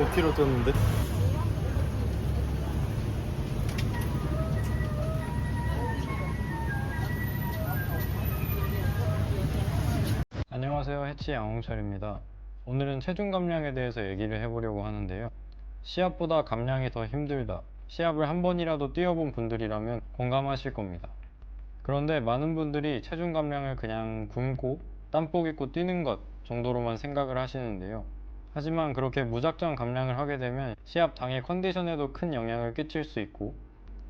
5kg 쪘는데. 안녕하세요, 해치 양홍철입니다. 오늘은 체중 감량에 대해서 얘기를 해보려고 하는데요. 시합보다 감량이 더 힘들다, 시합을 한 번이라도 뛰어본 분들이라면 공감하실 겁니다. 그런데 많은 분들이 체중 감량을 그냥 굶고 땀복 입고 뛰는 것 정도로만 생각을 하시는데요. 하지만 그렇게 무작정 감량을 하게 되면 시합 당일 컨디션에도 큰 영향을 끼칠 수 있고,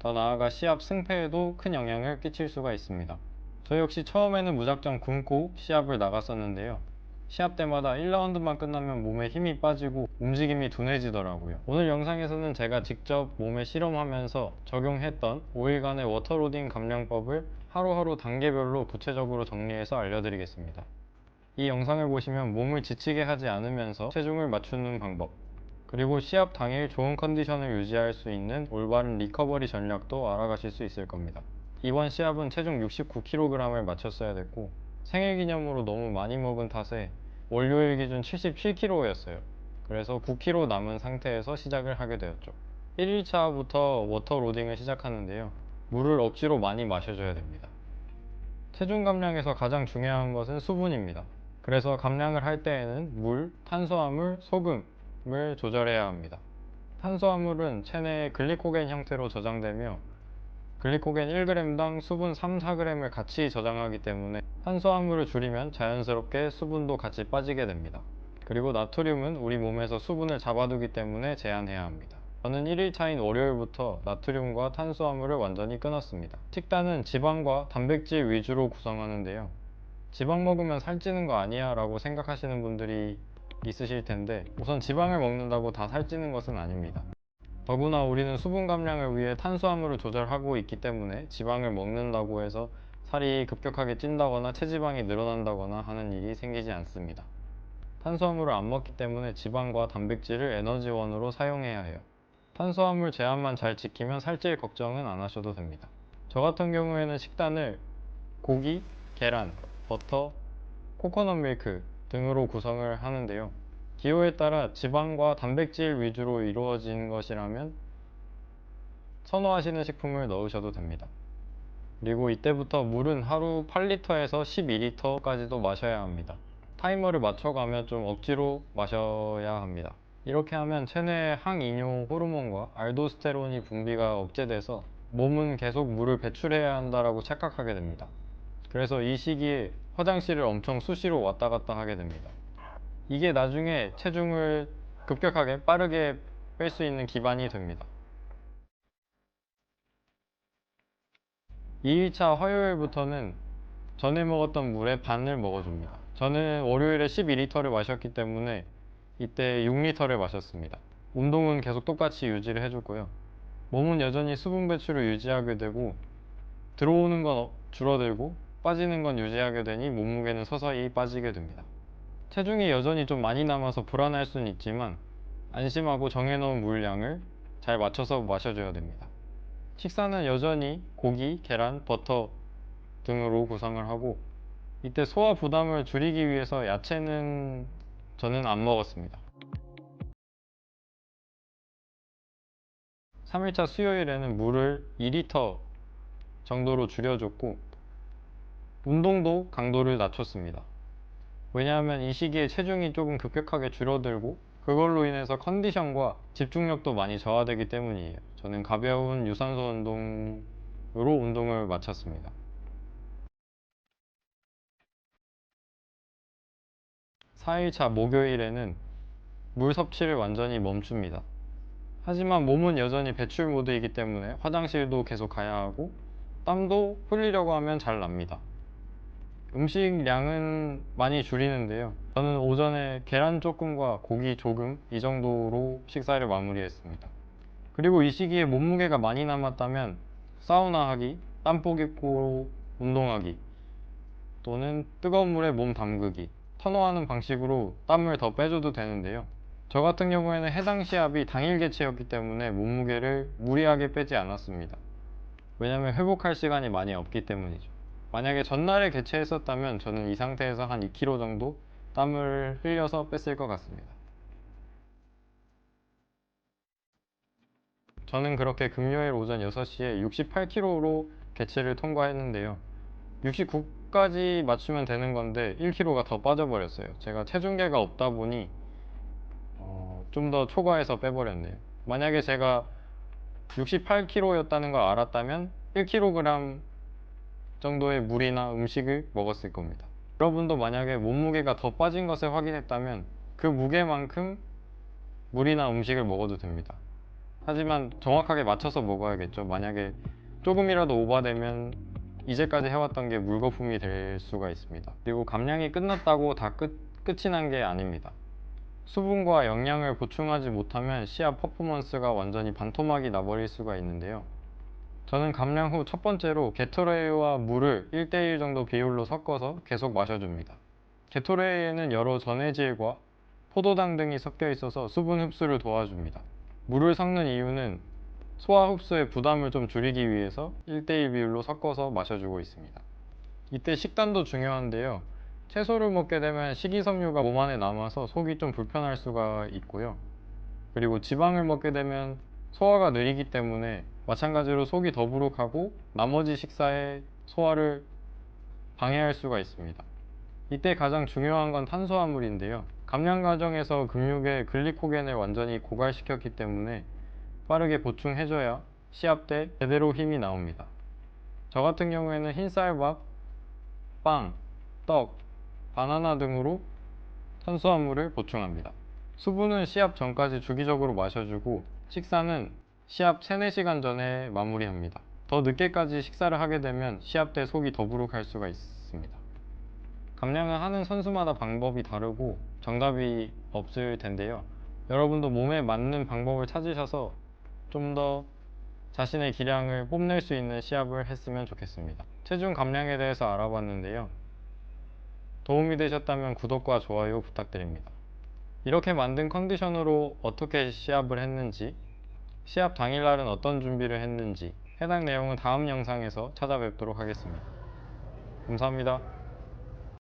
더 나아가 시합 승패에도 큰 영향을 끼칠 수가 있습니다. 저 역시 처음에는 무작정 굶고 시합을 나갔었는데요. 시합 때마다 1라운드만 끝나면 몸에 힘이 빠지고 움직임이 둔해지더라고요. 오늘 영상에서는 제가 직접 몸에 실험하면서 적용했던 5일간의 워터로딩 감량법을 하루하루 단계별로 구체적으로 정리해서 알려드리겠습니다. 이 영상을 보시면 몸을 지치게 하지 않으면서 체중을 맞추는 방법, 그리고 시합 당일 좋은 컨디션을 유지할 수 있는 올바른 리커버리 전략도 알아가실 수 있을 겁니다. 이번 시합은 체중 69kg을 맞췄어야 됐고, 생일기념으로 너무 많이 먹은 탓에 월요일 기준 77kg였어요. 그래서 9kg 남은 상태에서 시작을 하게 되었죠. 1일차부터 워터로딩을 시작하는데요. 물을 억지로 많이 마셔줘야 됩니다. 체중 감량에서 가장 중요한 것은 수분입니다. 그래서 감량을 할 때에는 물, 탄수화물, 소금을 조절해야 합니다. 탄수화물은 체내에 글리코겐 형태로 저장되며 글리코겐 1g당 수분 3-4g을 같이 저장하기 때문에 탄수화물을 줄이면 자연스럽게 수분도 같이 빠지게 됩니다. 그리고 나트륨은 우리 몸에서 수분을 잡아두기 때문에 제한해야 합니다. 저는 1일차인 월요일부터 나트륨과 탄수화물을 완전히 끊었습니다. 식단은 지방과 단백질 위주로 구성하는데요. 지방 먹으면 살찌는 거 아니야 라고 생각하시는 분들이 있으실 텐데, 우선 지방을 먹는다고 다 살찌는 것은 아닙니다. 더구나 우리는 수분 감량을 위해 탄수화물을 조절하고 있기 때문에 지방을 먹는다고 해서 살이 급격하게 찐다거나 체지방이 늘어난다거나 하는 일이 생기지 않습니다. 탄수화물을 안 먹기 때문에 지방과 단백질을 에너지원으로 사용해야 해요. 탄수화물 제한만 잘 지키면 살찔 걱정은 안 하셔도 됩니다. 저 같은 경우에는 식단을 고기, 계란, 버터, 코코넛 밀크 등으로 구성을 하는데요. 기호에 따라 지방과 단백질 위주로 이루어진 것이라면 선호하시는 식품을 넣으셔도 됩니다. 그리고 이때부터 물은 하루 8리터에서 12리터까지도 마셔야 합니다. 타이머를 맞춰가며 좀 억지로 마셔야 합니다. 이렇게 하면 체내의 항이뇨 호르몬과 알도스테론이 분비가 억제돼서 몸은 계속 물을 배출해야 한다고 착각하게 됩니다. 그래서 이 시기에 화장실을 엄청 수시로 왔다 갔다 하게 됩니다. 이게 나중에 체중을 급격하게 빠르게 뺄 수 있는 기반이 됩니다. 2일차 화요일부터는 전에 먹었던 물의 반을 먹어줍니다. 저는 월요일에 12리터를 마셨기 때문에 이때 6리터를 마셨습니다. 운동은 계속 똑같이 유지를 해줬고요. 몸은 여전히 수분 배출을 유지하게 되고, 들어오는 건 줄어들고 빠지는 건 유지하게 되니 몸무게는 서서히 빠지게 됩니다. 체중이 여전히 좀 많이 남아서 불안할 수는 있지만 안심하고 정해놓은 물량을 잘 맞춰서 마셔줘야 됩니다. 식사는 여전히 고기, 계란, 버터 등으로 구성을 하고, 이때 소화 부담을 줄이기 위해서 야채는 저는 안 먹었습니다. 3일차 수요일에는 물을 2리터 정도로 줄여줬고, 운동도 강도를 낮췄습니다. 왜냐하면 이 시기에 체중이 조금 급격하게 줄어들고 그걸로 인해서 컨디션과 집중력도 많이 저하되기 때문이에요. 저는 가벼운 유산소 운동으로 운동을 마쳤습니다. 4일차 목요일에는 물 섭취를 완전히 멈춥니다. 하지만 몸은 여전히 배출 모드이기 때문에 화장실도 계속 가야 하고 땀도 흘리려고 하면 잘 납니다. 음식량은 많이 줄이는데요. 저는 오전에 계란 조금과 고기 조금 이 정도로 식사를 마무리했습니다. 그리고 이 시기에 몸무게가 많이 남았다면 사우나 하기, 땀복 입고 운동하기, 또는 뜨거운 물에 몸 담그기, 터너하는 방식으로 땀을 더 빼줘도 되는데요. 저 같은 경우에는 해당 시합이 당일 개최였기 때문에 몸무게를 무리하게 빼지 않았습니다. 왜냐면 회복할 시간이 많이 없기 때문이죠. 만약에 전날에 개최했었다면 저는 이 상태에서 한 2kg 정도 땀을 흘려서 뺐을 것 같습니다. 저는 그렇게 금요일 오전 6시에 68kg로 개체를 통과했는데요. 69까지 맞추면 되는 건데 1kg가 더 빠져버렸어요. 제가 체중계가 없다 보니 좀 더 초과해서 빼버렸네요. 만약에 제가 68kg였다는 걸 알았다면 1kg 정도의 물이나 음식을 먹었을 겁니다. 여러분도 만약에 몸무게가 더 빠진 것을 확인했다면 그 무게만큼 물이나 음식을 먹어도 됩니다. 하지만 정확하게 맞춰서 먹어야겠죠. 만약에 조금이라도 오버되면 이제까지 해왔던 게 물거품이 될 수가 있습니다. 그리고 감량이 끝났다고 다 끝이 난 게 아닙니다. 수분과 영양을 보충하지 못하면 시합 퍼포먼스가 완전히 반토막이 나버릴 수가 있는데요. 저는 감량 후 첫 번째로 게토레이와 물을 1대1 정도 비율로 섞어서 계속 마셔줍니다. 게토레이에는 여러 전해질과 포도당 등이 섞여 있어서 수분 흡수를 도와줍니다. 물을 섞는 이유는 소화 흡수의 부담을 좀 줄이기 위해서 1대1 비율로 섞어서 마셔주고 있습니다. 이때 식단도 중요한데요. 채소를 먹게 되면 식이섬유가 몸 안에 남아서 속이 좀 불편할 수가 있고요. 그리고 지방을 먹게 되면 소화가 느리기 때문에 마찬가지로 속이 더부룩하고 나머지 식사의 소화를 방해할 수가 있습니다. 이때 가장 중요한 건 탄수화물인데요. 감량 과정에서 근육에 글리코겐을 완전히 고갈시켰기 때문에 빠르게 보충해줘야 시합 때 제대로 힘이 나옵니다. 저 같은 경우에는 흰쌀밥, 빵, 떡, 바나나 등으로 탄수화물을 보충합니다. 수분은 시합 전까지 주기적으로 마셔주고 식사는 시합 3, 4시간 전에 마무리합니다. 더 늦게까지 식사를 하게 되면 시합 때 속이 더부룩할 수가 있습니다. 감량을 하는 선수마다 방법이 다르고 정답이 없을 텐데요. 여러분도 몸에 맞는 방법을 찾으셔서 좀 더 자신의 기량을 뽐낼 수 있는 시합을 했으면 좋겠습니다. 체중 감량에 대해서 알아봤는데요. 도움이 되셨다면 구독과 좋아요 부탁드립니다. 이렇게 만든 컨디션으로 어떻게 시합을 했는지, 시합 당일날은 어떤 준비를 했는지 해당 내용은 다음 영상에서 찾아뵙도록 하겠습니다. 감사합니다.